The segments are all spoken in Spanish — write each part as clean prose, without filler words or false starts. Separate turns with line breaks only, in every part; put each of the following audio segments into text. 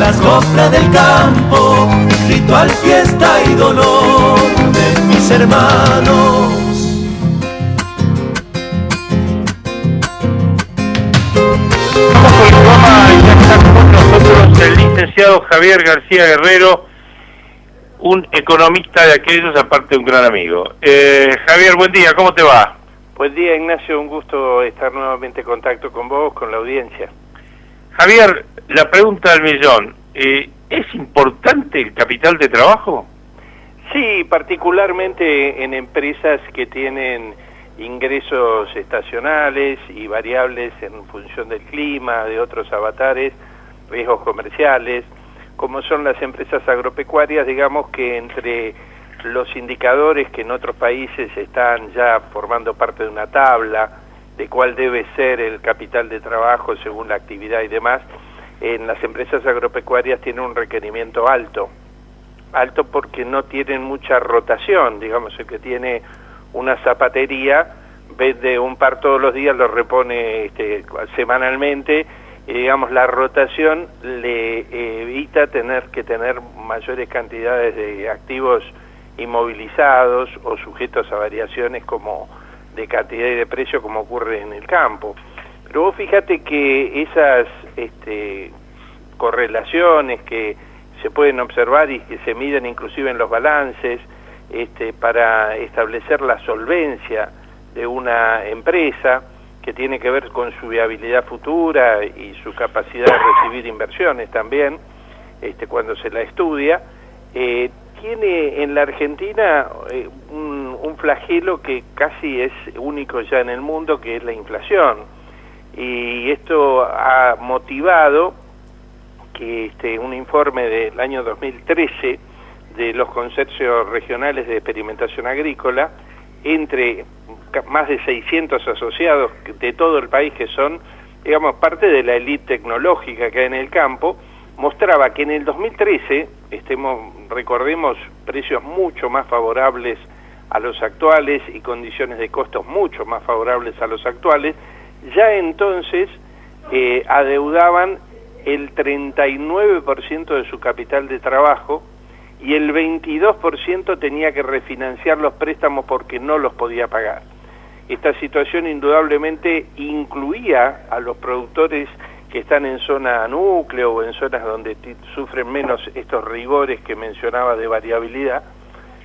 las coplas del campo, ritual, fiesta y dolor de mis hermanos.
Vamos con el programa y ya está con nosotros el licenciado Javier García Guerrero, un economista de aquellos, aparte de un gran amigo. Javier, buen día, ¿cómo te va?
Buen día, Ignacio, un gusto estar nuevamente en contacto con vos, con la audiencia.
Javier, la pregunta del millón, ¿es importante el capital de trabajo?
Sí, particularmente en empresas que tienen ingresos estacionales y variables en función del clima, de otros avatares, riesgos comerciales, como son las empresas agropecuarias. Digamos que entre los indicadores que en otros países están ya formando parte de una tabla de cuál debe ser el capital de trabajo según la actividad y demás, en las empresas agropecuarias tiene un requerimiento alto porque no tienen mucha rotación. Digamos, el que tiene una zapatería vende un par todos los días, lo repone semanalmente, y digamos la rotación le evita tener que tener mayores cantidades de activos inmovilizados o sujetos a variaciones como de cantidad y de precio, como ocurre en el campo. Pero vos fíjate que esas correlaciones que se pueden observar y que se miden inclusive en los balances para establecer la solvencia de una empresa, que tiene que ver con su viabilidad futura y su capacidad de recibir inversiones también, cuando se la estudia, tiene en la Argentina un flagelo que casi es único ya en el mundo, que es la inflación. Y esto ha motivado que un informe del año 2013 de los consorcios regionales de experimentación agrícola, entre más de 600 asociados de todo el país, que son, digamos, parte de la élite tecnológica que hay en el campo, mostraba que en el 2013, recordemos, precios mucho más favorables a los actuales y condiciones de costos mucho más favorables a los actuales, ya entonces adeudaban el 39% de su capital de trabajo y el 22% tenía que refinanciar los préstamos porque no los podía pagar. Esta situación indudablemente incluía a los productores que están en zona núcleo o en zonas donde sufren menos estos rigores que mencionaba de variabilidad,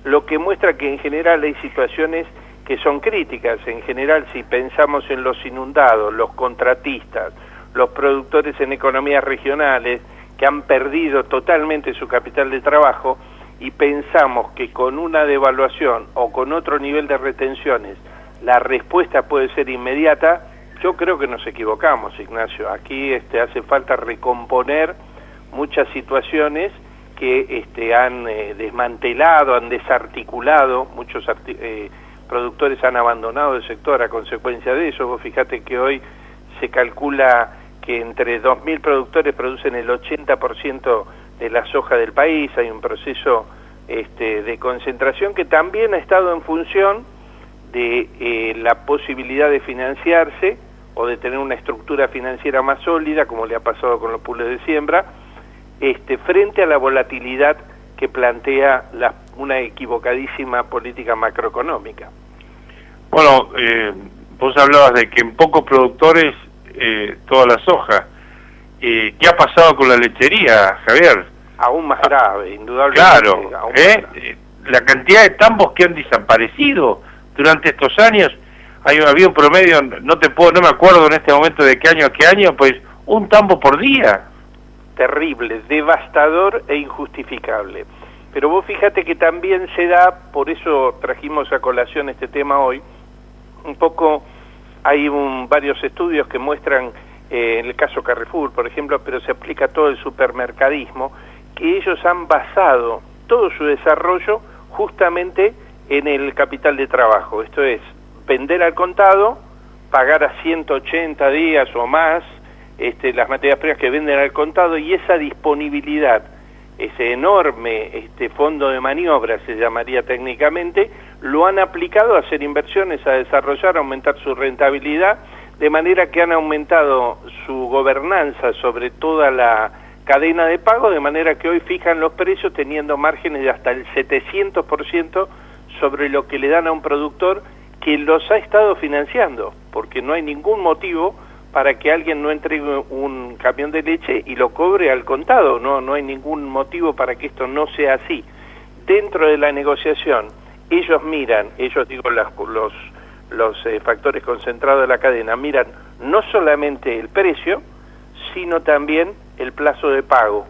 lo que muestra que en general hay situaciones que son críticas. En general, si pensamos en los inundados, los contratistas, los productores en economías regionales que han perdido totalmente su capital de trabajo, y pensamos que con una devaluación o con otro nivel de retenciones la respuesta puede ser inmediata, yo creo que nos equivocamos, Ignacio. Aquí hace falta recomponer muchas situaciones que han desmantelado, han desarticulado, muchos productores han abandonado el sector a consecuencia de eso. Vos fíjate que hoy se calcula que entre 2.000 productores producen el 80% de la soja del país. Hay un proceso de concentración que también ha estado en función de la posibilidad de financiarse o de tener una estructura financiera más sólida, como le ha pasado con los pools de siembra, frente a la volatilidad que plantea una equivocadísima política macroeconómica.
Bueno, vos hablabas de que en pocos productores toda la soja. ¿Qué ha pasado con la lechería, Javier?
Aún más grave, indudablemente.
Claro, la cantidad de tambos que han desaparecido durante estos años, había un promedio, no me acuerdo en este momento de qué año a qué año, pues un tambo por día.
Terrible, devastador e injustificable. Pero vos fíjate que también se da, por eso trajimos a colación este tema hoy, un poco, hay varios estudios que muestran, en el caso Carrefour, por ejemplo, pero se aplica a todo el supermercadismo, que ellos han basado todo su desarrollo justamente en el capital de trabajo. Esto es, vender al contado, pagar a 180 días o más las materias primas que venden al contado, y esa disponibilidad, ese enorme fondo de maniobra, se llamaría técnicamente, lo han aplicado a hacer inversiones, a desarrollar, a aumentar su rentabilidad, de manera que han aumentado su gobernanza sobre toda la cadena de pago, de manera que hoy fijan los precios teniendo márgenes de hasta el 700% sobre lo que le dan a un productor que los ha estado financiando, porque no hay ningún motivo para que alguien no entregue un camión de leche y lo cobre al contado. No hay ningún motivo para que esto no sea así. Dentro de la negociación, ellos miran, los factores concentrados de la cadena, miran no solamente el precio, sino también el plazo de pago,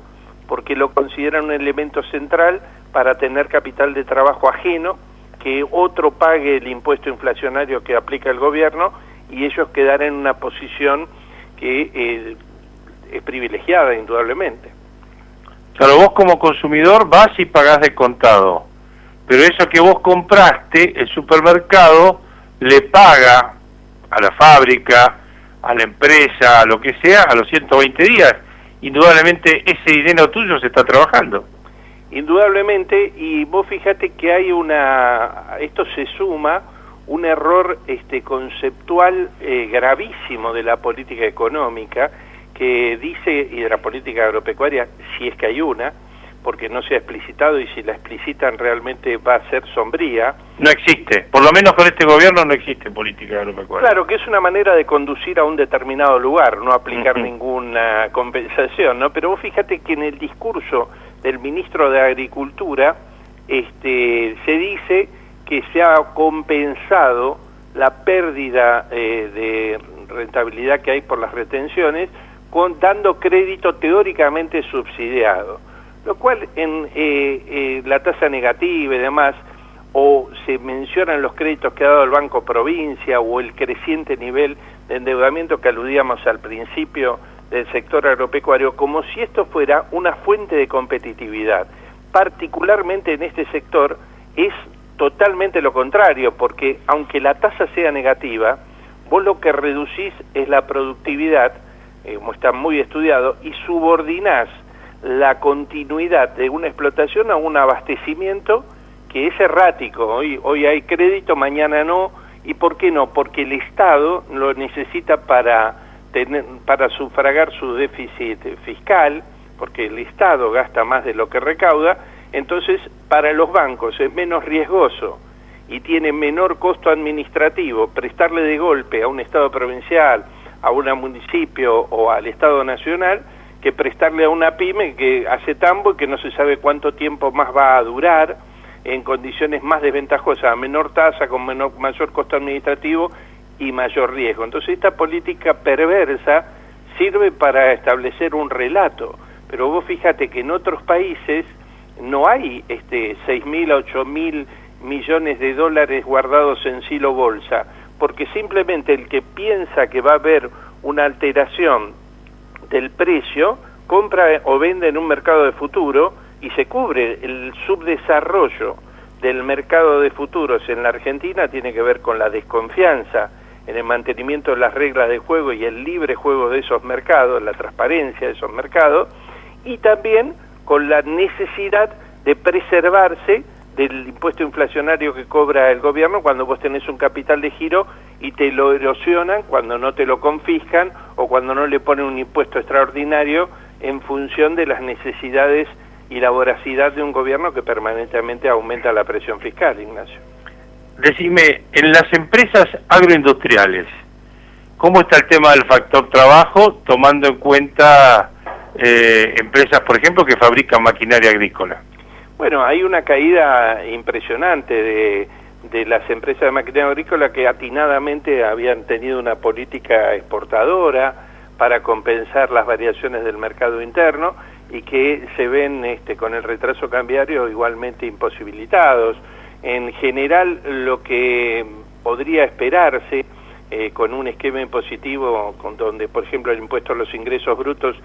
porque lo consideran un elemento central para tener capital de trabajo ajeno, que otro pague el impuesto inflacionario que aplica el gobierno y ellos quedarán en una posición que es privilegiada, indudablemente.
Claro, vos como consumidor vas y pagás de contado, pero eso que vos compraste, el supermercado le paga a la fábrica, a la empresa, a lo que sea, a los 120 días. Indudablemente ese dinero tuyo se está trabajando.
Indudablemente, y vos fíjate que hay esto se suma un error conceptual gravísimo de la política económica, que dice, y de la política agropecuaria, si es que hay una, porque no se ha explicitado, y si la explicitan realmente va a ser sombría.
No existe, por lo menos con este gobierno no existe política agropecuaria.
Claro, que es una manera de conducir a un determinado lugar, no aplicar ninguna compensación, ¿no? Pero vos fíjate que en el discurso del ministro de Agricultura se dice que se ha compensado la pérdida de rentabilidad que hay por las retenciones dando crédito teóricamente subsidiado, lo cual en la tasa negativa y demás, o se mencionan los créditos que ha dado el Banco Provincia o el creciente nivel de endeudamiento que aludíamos al principio del sector agropecuario, como si esto fuera una fuente de competitividad. Particularmente en este sector es totalmente lo contrario, porque aunque la tasa sea negativa, vos lo que reducís es la productividad, como está muy estudiado, y subordinás la continuidad de una explotación a un abastecimiento que es errático. Hoy hay crédito, mañana no. ¿Y por qué no? Porque el Estado lo necesita para sufragar su déficit fiscal, porque el Estado gasta más de lo que recauda. Entonces, para los bancos es menos riesgoso y tiene menor costo administrativo prestarle de golpe a un Estado provincial, a un municipio o al Estado nacional, que prestarle a una pyme que hace tambo y que no se sabe cuánto tiempo más va a durar, en condiciones más desventajosas, a menor tasa, con mayor costo administrativo y mayor riesgo. Entonces esta política perversa sirve para establecer un relato, pero vos fíjate que en otros países no hay 6.000 a 8.000 millones de dólares guardados en silo bolsa, porque simplemente el que piensa que va a haber una alteración del precio, compra o vende en un mercado de futuro y se cubre. El subdesarrollo del mercado de futuros en la Argentina tiene que ver con la desconfianza en el mantenimiento de las reglas de juego y el libre juego de esos mercados, la transparencia de esos mercados, y también con la necesidad de preservarse del impuesto inflacionario que cobra el gobierno cuando vos tenés un capital de giro y te lo erosionan, cuando no te lo confiscan o cuando no le ponen un impuesto extraordinario en función de las necesidades y la voracidad de un gobierno que permanentemente aumenta la presión fiscal, Ignacio.
Decime, en las empresas agroindustriales, ¿cómo está el tema del factor trabajo, tomando en cuenta empresas, por ejemplo, que fabrican maquinaria agrícola?
Bueno, hay una caída impresionante de las empresas de maquinaria agrícola que atinadamente habían tenido una política exportadora para compensar las variaciones del mercado interno y que se ven con el retraso cambiario igualmente imposibilitados. En general, lo que podría esperarse con un esquema impositivo donde, por ejemplo, el impuesto a los ingresos brutos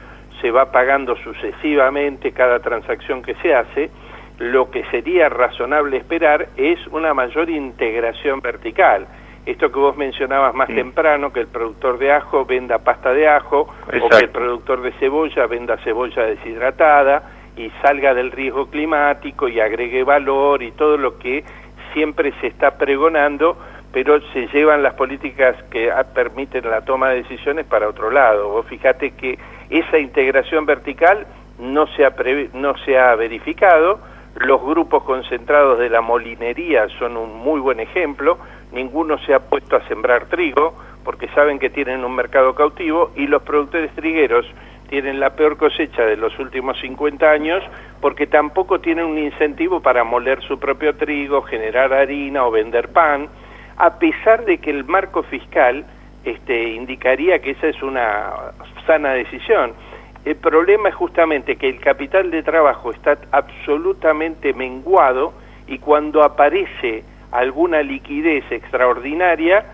se va pagando sucesivamente cada transacción que se hace, lo que sería razonable esperar es una mayor integración vertical. Esto que vos mencionabas más temprano, que el productor de ajo venda pasta de ajo, o que el productor de cebolla venda cebolla deshidratada y salga del riesgo climático y agregue valor y todo lo que siempre se está pregonando, pero se llevan las políticas que permiten la toma de decisiones para otro lado. Vos fíjate que Esa integración vertical no se ha verificado. Los grupos concentrados de la molinería son un muy buen ejemplo. Ninguno se ha puesto a sembrar trigo porque saben que tienen un mercado cautivo, y los productores trigueros tienen la peor cosecha de los últimos 50 años porque tampoco tienen un incentivo para moler su propio trigo, generar harina o vender pan, a pesar de que el marco fiscal indicaría que esa es una sana decisión. El problema es justamente que el capital de trabajo está absolutamente menguado, y cuando aparece alguna liquidez extraordinaria,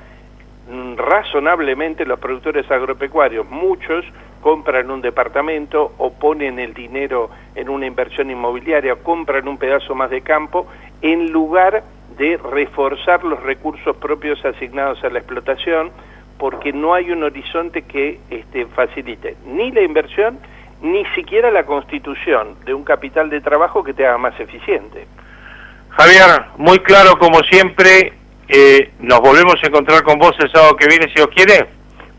razonablemente los productores agropecuarios, muchos, compran un departamento o ponen el dinero en una inversión inmobiliaria o compran un pedazo más de campo en lugar de reforzar los recursos propios asignados a la explotación, porque no hay un horizonte que facilite ni la inversión, ni siquiera la constitución de un capital de trabajo que te haga más eficiente.
Javier, muy claro como siempre. Nos volvemos a encontrar con vos el sábado que viene, si Dios quiere.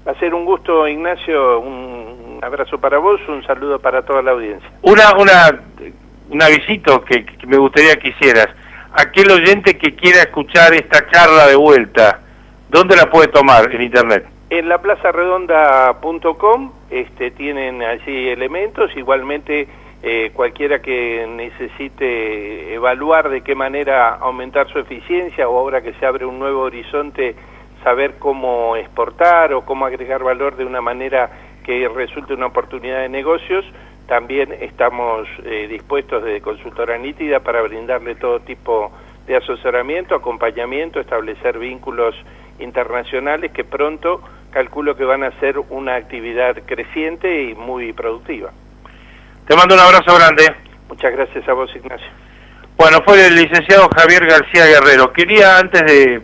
Va a ser un gusto, Ignacio. Un abrazo para vos, un saludo para toda la audiencia.
Un avisito que me gustaría que hicieras. Aquel oyente que quiera escuchar esta charla de vuelta, ¿dónde la puede tomar en internet?
En laplazaredonda.com tienen allí elementos. Igualmente, cualquiera que necesite evaluar de qué manera aumentar su eficiencia, o ahora que se abre un nuevo horizonte, saber cómo exportar o cómo agregar valor de una manera que resulte una oportunidad de negocios, también estamos dispuestos desde Consultora Nítida para brindarle todo tipo de asesoramiento, acompañamiento, establecer vínculos internacionales que pronto calculo que van a ser una actividad creciente y muy productiva.
Te mando un abrazo grande.
Muchas gracias a vos, Ignacio.
Bueno, fue el licenciado Javier García Guerrero. Quería, antes de